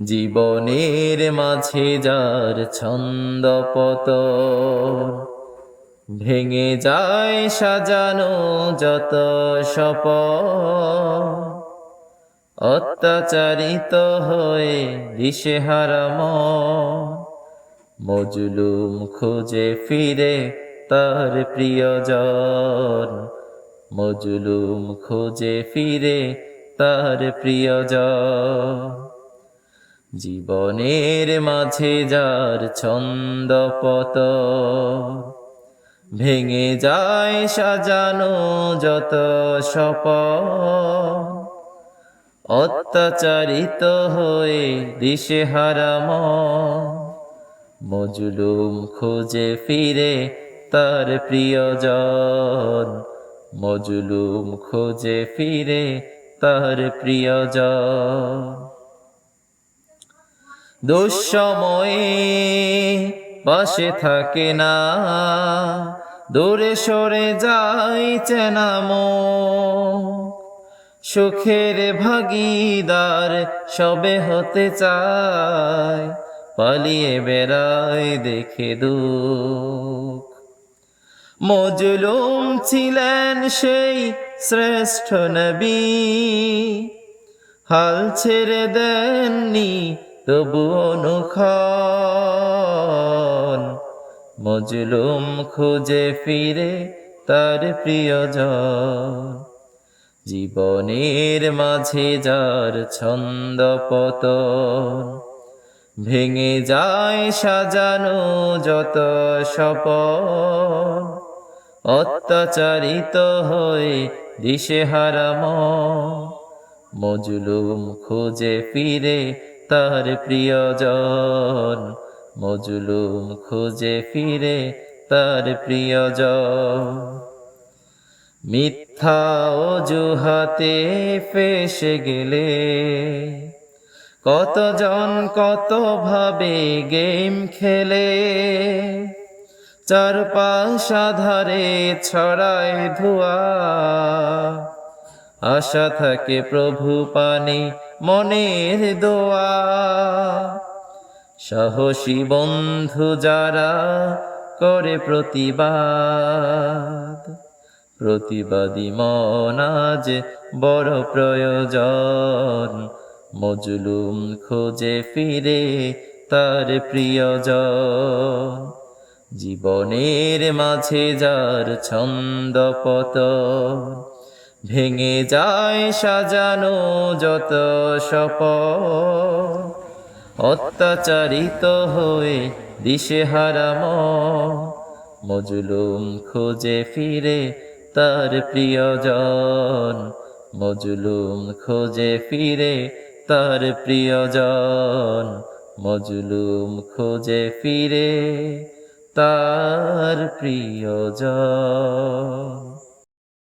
জীবনের মাঝে যার ছন্দপতন, ভেঙে যায় সাজানো যত স্বপন। অত্যাচারিত হয়ে দিশেহারা মন, মজলুম খুঁজে ফিরে তার প্রিয়জন। মজলুম খুঁজে ফিরে তার প্রিয়জন। জীবনের মাঝে যার ছন্দপতন, ভেঙে যায় সাজানো যত স্বপন। অত্যাচারিত হয়ে দিশেহারা মন, মজলুম খুঁজে ফিরে তার প্রিয়জন। মজলুম খুঁজে ফিরে তার প্রিয়জন। দুঃসময়ে পাশে থাকে না, দূরে সরে যায় চেনা মন। সুখের ভাগীদার সবে হতে চায়, পালিয়ে বেড়ায় দেখে দুঃখ। মজলুম ছিলেন সেই শ্রেষ্ঠ নবী, হাল ছেড়ে দেননি তবু অনুক্ষণ। মজলুম খুঁজে ফিরে তার প্রিয়জন। জীবনের মাঝে যার ছন্দপতন, ভেঙে যায় সাজানো যত স্বপন। অত্যাচারিত হয়ে দিশেহারা মন, মজলুম খুঁজে ফিরে তার প্রিয়জন। মজলুম খুঁজে ফিরে তার প্রিয়জন। মিথ্যা অজুহাতে ফেসে গেলে কতজন কত ভাবে গেম খেলে। চারপাশ আধারে ছড়ায় ধোঁয়া, আশা থাকে প্রভু পানি মনের দোয়া। সাহসী বন্ধু যারা করে প্রতিবাদ, প্রতিবাদী মন আজ বড় প্রয়োজন। মজলুম খুঁজে ফিরে তার প্রিয়জন। জীবনের মাঝে যার ছন্দপতন, ভেঙে যায় সাজানো যত স্বপন। অত্যাচারিত হয়ে দিশেহারা মন, মজলুম খুঁজে ফিরে তার প্রিয়জন। মজলুম খুঁজে ফিরে তার প্রিয়জন। মজলুম খুঁজে ফিরে তার প্রিয়জন।